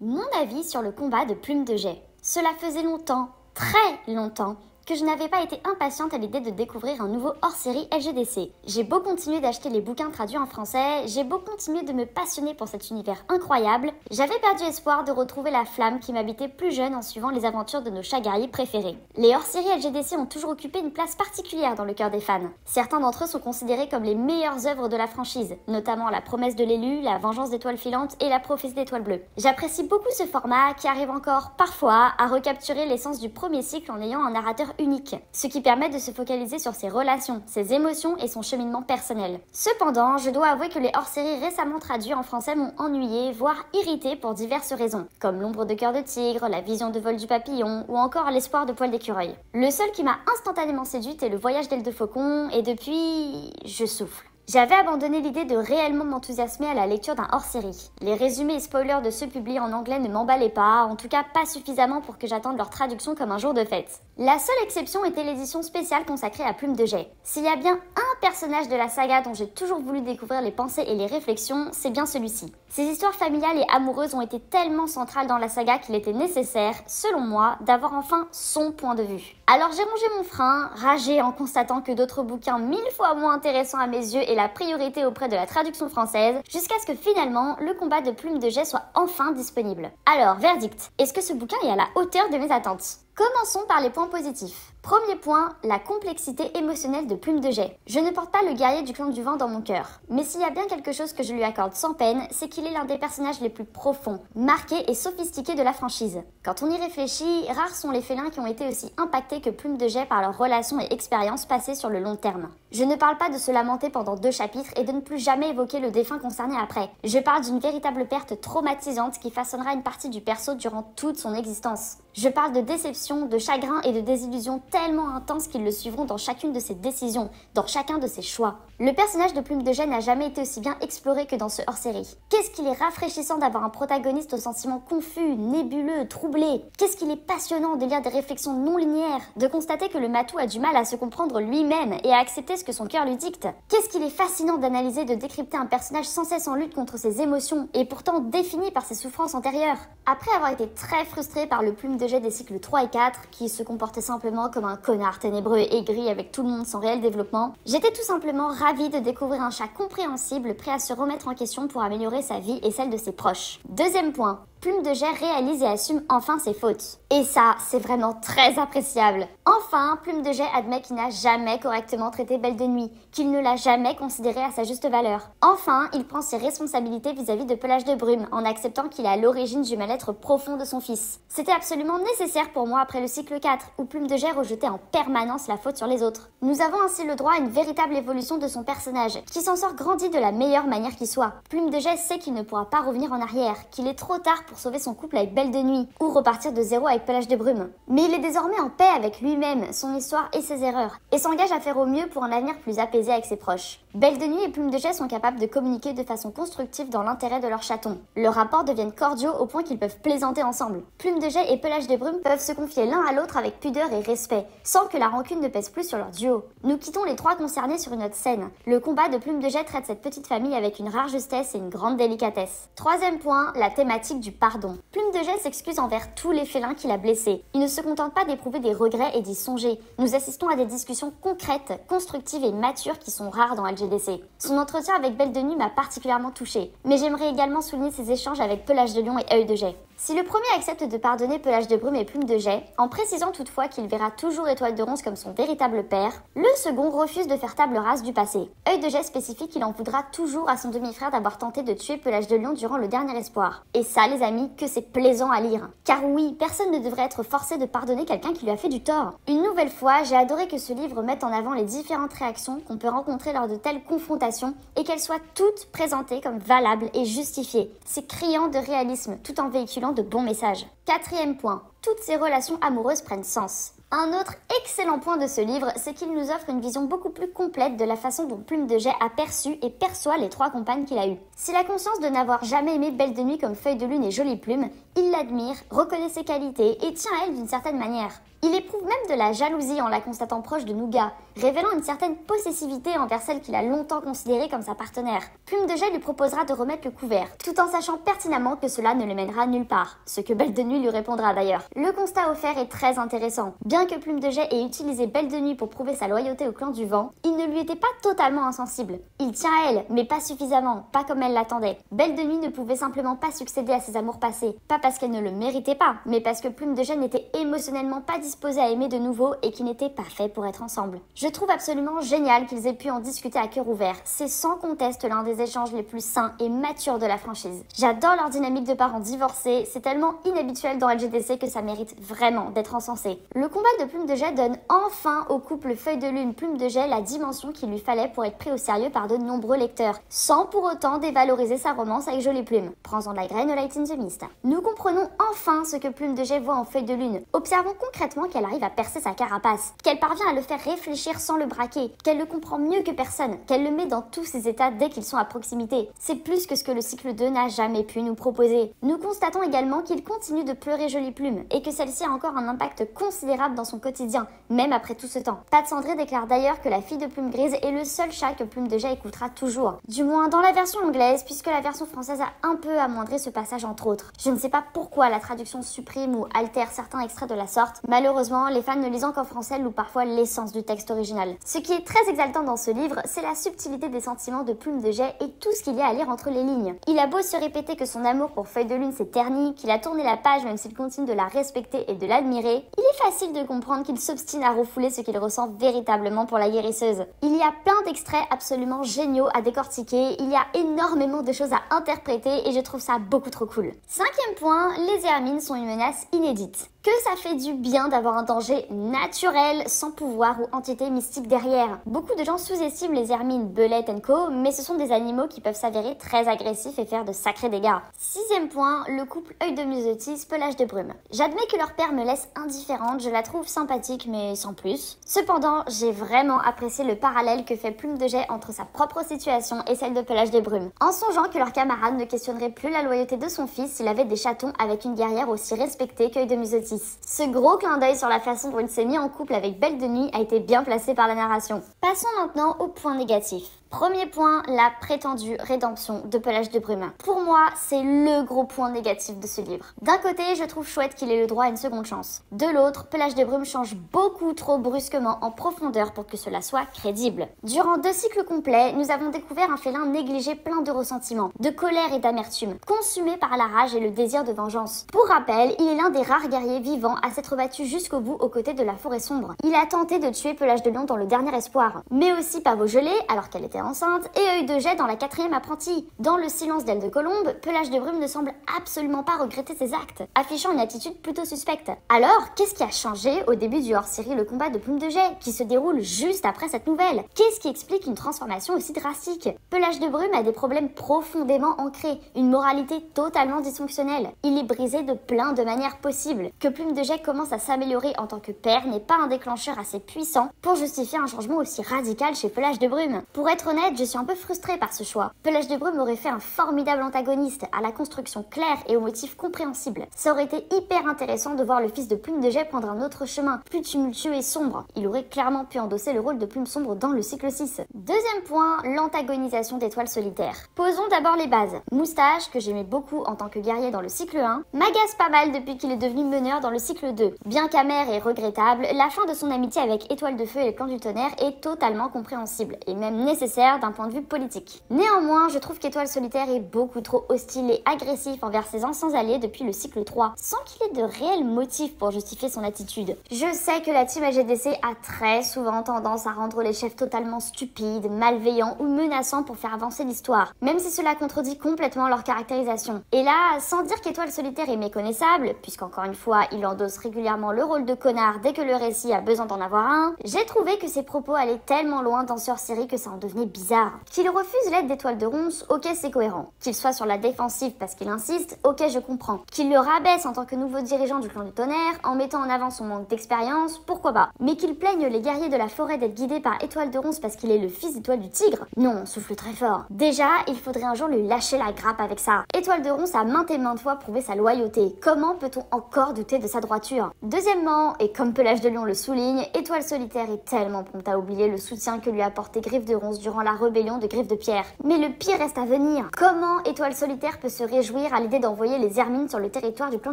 Mon avis sur le combat de Plume de Jais. Cela faisait longtemps, très longtemps, que je n'avais pas été impatiente à l'idée de découvrir un nouveau hors-série LGDC. J'ai beau continuer d'acheter les bouquins traduits en français, j'ai beau continuer de me passionner pour cet univers incroyable, j'avais perdu espoir de retrouver la flamme qui m'habitait plus jeune en suivant les aventures de nos chats guerriers préférés. Les hors-séries LGDC ont toujours occupé une place particulière dans le cœur des fans. Certains d'entre eux sont considérés comme les meilleures œuvres de la franchise, notamment La Promesse de l'élu, La Vengeance d'étoiles filantes et La Prophétie d'étoiles bleues. J'apprécie beaucoup ce format qui arrive encore, parfois, à recapturer l'essence du premier cycle en ayant un narrateur unique, ce qui permet de se focaliser sur ses relations, ses émotions et son cheminement personnel. Cependant, je dois avouer que les hors-séries récemment traduits en français m'ont ennuyé, voire irrité pour diverses raisons, comme L'ombre de cœur de tigre, La vision de vol du papillon ou encore L'espoir de poil d'écureuil. Le seul qui m'a instantanément séduite est Le voyage d'Aile de Faucon et depuis, je souffle. J'avais abandonné l'idée de réellement m'enthousiasmer à la lecture d'un hors-série. Les résumés et spoilers de ceux publiés en anglais ne m'emballaient pas, en tout cas pas suffisamment pour que j'attende leur traduction comme un jour de fête. La seule exception était l'édition spéciale consacrée à Plume de Jais. S'il y a bien un personnage de la saga dont j'ai toujours voulu découvrir les pensées et les réflexions, c'est bien celui-ci. Ces histoires familiales et amoureuses ont été tellement centrales dans la saga qu'il était nécessaire, selon moi, d'avoir enfin son point de vue. Alors j'ai rongé mon frein, ragé en constatant que d'autres bouquins 1000 fois moins intéressants à mes yeux et la priorité auprès de la traduction française, jusqu'à ce que finalement, le combat de Plume de Jais soit enfin disponible. Alors, verdict, est-ce que ce bouquin est à la hauteur de mes attentes ? Commençons par les points positifs. Premier point, la complexité émotionnelle de Plume de Jais. Je ne porte pas le guerrier du clan du vent dans mon cœur, mais s'il y a bien quelque chose que je lui accorde sans peine, c'est qu'il est l'un des personnages les plus profonds, marqués et sophistiqués de la franchise. Quand on y réfléchit, rares sont les félins qui ont été aussi impactés que Plume de Jais par leurs relations et expériences passées sur le long terme. Je ne parle pas de se lamenter pendant 2 chapitres et de ne plus jamais évoquer le défunt concerné après. Je parle d'une véritable perte traumatisante qui façonnera une partie du perso durant toute son existence. Je parle de déception, de chagrin et de désillusion tellement intenses qu'ils le suivront dans chacune de ses décisions, dans chacun de ses choix. Le personnage de Plume de Jais n'a jamais été aussi bien exploré que dans ce hors-série. Qu'est-ce qu'il est rafraîchissant d'avoir un protagoniste aux sentiments confus, nébuleux, troublés. Qu'est-ce qu'il est passionnant de lire des réflexions non linéaires, de constater que le matou a du mal à se comprendre lui-même et à accepter ce que son cœur lui dicte. Qu'est-ce qu'il est fascinant d'analyser, de décrypter un personnage sans cesse en lutte contre ses émotions et pourtant défini par ses souffrances antérieures. Après avoir été très frustrée par le Plume de Jais des cycles 3 et 4, qui se comportait simplement comme un connard ténébreux et aigri avec tout le monde sans réel développement, j'étais tout simplement ravie de découvrir un chat compréhensible prêt à se remettre en question pour améliorer sa vie et celle de ses proches. Deuxième point, Plume de Jais réalise et assume enfin ses fautes. Et ça, c'est vraiment très appréciable. Enfin, Plume de Jais admet qu'il n'a jamais correctement traité Belle de Nuit, qu'il ne l'a jamais considérée à sa juste valeur. Enfin, il prend ses responsabilités vis-à-vis de Pelage de Brume, en acceptant qu'il est à l'origine du mal-être profond de son fils. C'était absolument nécessaire pour moi après le cycle 4, où Plume de Jais rejetait en permanence la faute sur les autres. Nous avons ainsi le droit à une véritable évolution de son personnage, qui s'en sort grandi de la meilleure manière qui soit. Plume de Jais sait qu'il ne pourra pas revenir en arrière, qu'il est trop tard pour sauver son couple avec Belle de Nuit, ou repartir de zéro avec Pelage de Brume. Mais il est désormais en paix avec lui-même, son histoire et ses erreurs, et s'engage à faire au mieux pour un avenir plus apaisé avec ses proches. Belle de Nuit et Plume de Jais sont capables de communiquer de façon constructive dans l'intérêt de leur chaton. Leurs rapports deviennent cordiaux au point qu'ils peuvent plaisanter ensemble. Plume de Jais et Pelage de Brume peuvent se confier l'un à l'autre avec pudeur et respect, sans que la rancune ne pèse plus sur leur duo. Nous quittons les 3 concernés sur une note saine. Le combat de Plume de Jais traite cette petite famille avec une rare justesse et une grande délicatesse. Troisième point, la thématique du pardon. Plume de Jais s'excuse envers tous les félins qu'il a blessés. Il ne se contente pas d'éprouver des regrets et d'y songer. Nous assistons à des discussions concrètes, constructives et matures qui sont rares dans LGDC. Son entretien avec Belle de Nuit m'a particulièrement touchée, mais j'aimerais également souligner ses échanges avec Pelage de Lion et Œil de Jais. Si le premier accepte de pardonner Pelage de Brume et Plume de Jais, en précisant toutefois qu'il verra toujours Étoile de Ronce comme son véritable père, le second refuse de faire table rase du passé. Œil de Jais spécifie qu'il en voudra toujours à son demi-frère d'avoir tenté de tuer Pelage de Lion durant le dernier espoir. Et ça, les amis, que c'est plaisant à lire. Car oui, personne ne devrait être forcé de pardonner quelqu'un qui lui a fait du tort. Une nouvelle fois, j'ai adoré que ce livre mette en avant les différentes réactions qu'on peut rencontrer lors de telles confrontations et qu'elles soient toutes présentées comme valables et justifiées. C'est criant de réalisme, tout en véhiculant de bons messages. Quatrième point, toutes ces relations amoureuses prennent sens. Un autre excellent point de ce livre, c'est qu'il nous offre une vision beaucoup plus complète de la façon dont Plume de Jais a perçu et perçoit les 3 compagnes qu'il a eues. S'il a conscience de n'avoir jamais aimé Belle de Nuit comme Feuille de Lune et Jolie Plume, il l'admire, reconnaît ses qualités et tient à elle d'une certaine manière. Il éprouve même de la jalousie en la constatant proche de Nougat, révélant une certaine possessivité envers celle qu'il a longtemps considérée comme sa partenaire. Plume de Jais lui proposera de remettre le couvert, tout en sachant pertinemment que cela ne le mènera nulle part, ce que Belle de Nuit lui répondra d'ailleurs. Le constat offert est très intéressant. Bien que Plume de Jais ait utilisé Belle de Nuit pour prouver sa loyauté au clan du Vent, il ne lui était pas totalement insensible. Il tient à elle, mais pas suffisamment, pas comme elle l'attendait. Belle de Nuit ne pouvait simplement pas succéder à ses amours passés, pas parce qu'elle ne le méritait pas, mais parce que Plume de Jais n'était émotionnellement pas disposé à aimer de nouveau et qui n'étaient pas faits pour être ensemble. Je trouve absolument génial qu'ils aient pu en discuter à cœur ouvert. C'est sans conteste l'un des échanges les plus sains et matures de la franchise. J'adore leur dynamique de parents divorcés, c'est tellement inhabituel dans LGDC que ça mérite vraiment d'être encensé. Le combat de Plume de Jais donne enfin au couple Feuille de Lune Plume de Jais la dimension qu'il lui fallait pour être pris au sérieux par de nombreux lecteurs, sans pour autant dévaloriser sa romance avec Jolie Plume. Prends-en de la graine, Light in the Mist. Nous comprenons enfin ce que Plume de Jais voit en Feuille de Lune. Observons concrètement qu'elle arrive à percer sa carapace, qu'elle parvient à le faire réfléchir sans le braquer, qu'elle le comprend mieux que personne, qu'elle le met dans tous ses états dès qu'ils sont à proximité. C'est plus que ce que le cycle 2 n'a jamais pu nous proposer. Nous constatons également qu'il continue de pleurer Jolie Plume et que celle-ci a encore un impact considérable dans son quotidien, même après tout ce temps. Pat Cendré déclare d'ailleurs que la fille de Plume Grise est le seul chat que Plume de Jais écoutera toujours. Du moins dans la version anglaise, puisque la version française a un peu amoindri ce passage entre autres. Je ne sais pas pourquoi la traduction supprime ou altère certains extraits de la sorte. Malheureusement, les fans ne lisant qu'en français louent parfois l'essence du texte original. Ce qui est très exaltant dans ce livre, c'est la subtilité des sentiments de Plume de Jais et tout ce qu'il y a à lire entre les lignes. Il a beau se répéter que son amour pour Feuille de Lune s'est terni, qu'il a tourné la page même s'il continue de la respecter et de l'admirer, il est facile de comprendre qu'il s'obstine à refouler ce qu'il ressent véritablement pour la guérisseuse. Il y a plein d'extraits absolument géniaux à décortiquer, il y a énormément de choses à interpréter et je trouve ça beaucoup trop cool. 5e point, les Hermines sont une menace inédite. Que ça fait du bien d'avoir un danger naturel, sans pouvoir ou entité mystique derrière. Beaucoup de gens sous-estiment les hermines, belettes & co, mais ce sont des animaux qui peuvent s'avérer très agressifs et faire de sacrés dégâts. 6e point, le couple œil de Musotis, pelage de brume. J'admets que leur père me laisse indifférente, je la trouve sympathique mais sans plus. Cependant, j'ai vraiment apprécié le parallèle que fait Plume de Jais entre sa propre situation et celle de pelage de brume. En songeant que leur camarade ne questionnerait plus la loyauté de son fils s'il avait des chatons avec une guerrière aussi respectée qu'œil de Musotis. Ce gros clin d'œil sur la façon dont il s'est mis en couple avec Belle de Nuit a été bien placé par la narration. Passons maintenant au point négatif. Premier point, la prétendue rédemption de Pelage de Brume. Pour moi, c'est le gros point négatif de ce livre. D'un côté, je trouve chouette qu'il ait le droit à une seconde chance. De l'autre, Pelage de Brume change beaucoup trop brusquement en profondeur pour que cela soit crédible. Durant 2 cycles complets, nous avons découvert un félin négligé plein de ressentiments, de colère et d'amertume, consumé par la rage et le désir de vengeance. Pour rappel, il est l'un des rares guerriers vivants à s'être battu jusqu'au bout aux côtés de la forêt sombre. Il a tenté de tuer Pelage de Lion dans le dernier espoir, mais aussi Pavot Gelé, alors qu'elle était enceinte, et Œil de Jais dans la 4e apprentie. Dans le silence d'Aile de Colombe, Pelage de Brume ne semble absolument pas regretter ses actes, affichant une attitude plutôt suspecte. Alors, qu'est-ce qui a changé au début du hors-série Le Combat de Plume de Jais, qui se déroule juste après cette nouvelle? Qu'est-ce qui explique une transformation aussi drastique? Pelage de Brume a des problèmes profondément ancrés, une moralité totalement dysfonctionnelle. Il est brisé de plein de manières possibles. Que Plume de Jais commence à s'améliorer en tant que père n'est pas un déclencheur assez puissant pour justifier un changement aussi radical chez Pelage de Brume. Pour être honnête, je suis un peu frustrée par ce choix. Pelage de Brume aurait fait un formidable antagoniste, à la construction claire et aux motifs compréhensibles. Ça aurait été hyper intéressant de voir le fils de Plume de Jais prendre un autre chemin, plus tumultueux et sombre. Il aurait clairement pu endosser le rôle de Plume sombre dans le cycle 6. Deuxième point, l'antagonisation d'Étoile Solitaire. Posons d'abord les bases. Moustache, que j'aimais beaucoup en tant que guerrier dans le cycle 1, m'agace pas mal depuis qu'il est devenu meneur dans le cycle 2. Bien qu'amère et regrettable, la fin de son amitié avec Étoile de Feu et le clan du Tonnerre est totalement compréhensible, et même nécessaire d'un point de vue politique. Néanmoins, je trouve qu'Étoile Solitaire est beaucoup trop hostile et agressif envers ses anciens alliés depuis le cycle 3, sans qu'il ait de réels motifs pour justifier son attitude. Je sais que la team AGDC a très souvent tendance à rendre les chefs totalement stupides, malveillants ou menaçants pour faire avancer l'histoire, même si cela contredit complètement leur caractérisation. Et là, sans dire qu'Étoile Solitaire est méconnaissable, puisqu'encore une fois, il endosse régulièrement le rôle de connard dès que le récit a besoin d'en avoir un, j'ai trouvé que ses propos allaient tellement loin dans ce hors-série que ça en devenait paraît bizarre. Qu'il refuse l'aide d'Étoile de Ronce, ok c'est cohérent. Qu'il soit sur la défensive parce qu'il insiste, ok je comprends. Qu'il le rabaisse en tant que nouveau dirigeant du clan du tonnerre, en mettant en avant son manque d'expérience, pourquoi pas. Mais qu'il plaigne les guerriers de la forêt d'être guidés par Étoile de Ronce parce qu'il est le fils d'Étoile du Tigre, non, on souffle très fort. Déjà, il faudrait un jour lui lâcher la grappe avec ça. Étoile de Ronce a maintes et maintes fois prouvé sa loyauté. Comment peut-on encore douter de sa droiture? Deuxièmement, et comme Pelage de Lion le souligne, Étoile Solitaire est tellement prompte à oublier le soutien que lui a apporté Griffe de Ronce durant la rébellion de Griffe de Pierre. Mais le pire reste à venir. Comment Étoile Solitaire peut se réjouir à l'idée d'envoyer les Hermines sur le territoire du clan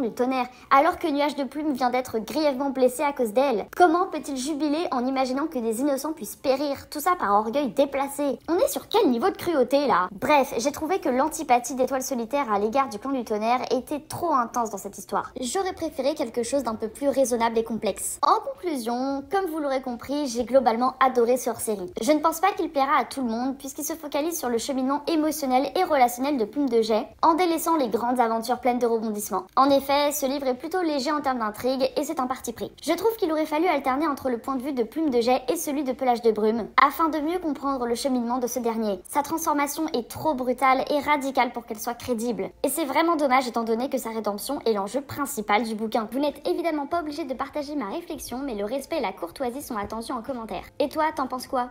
du Tonnerre, alors que Nuage de Plume vient d'être grièvement blessé à cause d'elle? Comment peut-il jubiler en imaginant que des innocents puissent périr, tout ça par orgueil déplacé? On est sur quel niveau de cruauté là? Bref, j'ai trouvé que l'antipathie d'Étoile Solitaire à l'égard du clan du Tonnerre était trop intense dans cette histoire. J'aurais préféré quelque chose d'un peu plus raisonnable et complexe. En conclusion, comme vous l'aurez compris, j'ai globalement adoré ce hors-série. Je ne pense pas qu'il plaira à tout le monde puisqu'il se focalise sur le cheminement émotionnel et relationnel de Plume de Jais, en délaissant les grandes aventures pleines de rebondissements. En effet, ce livre est plutôt léger en termes d'intrigue et c'est un parti pris. Je trouve qu'il aurait fallu alterner entre le point de vue de Plume de Jais et celui de Pelage de Brume, afin de mieux comprendre le cheminement de ce dernier. Sa transformation est trop brutale et radicale pour qu'elle soit crédible. Et c'est vraiment dommage étant donné que sa rédemption est l'enjeu principal du bouquin. Vous n'êtes évidemment pas obligé de partager ma réflexion, mais le respect et la courtoisie sont attendus en commentaire. Et toi, t'en penses quoi?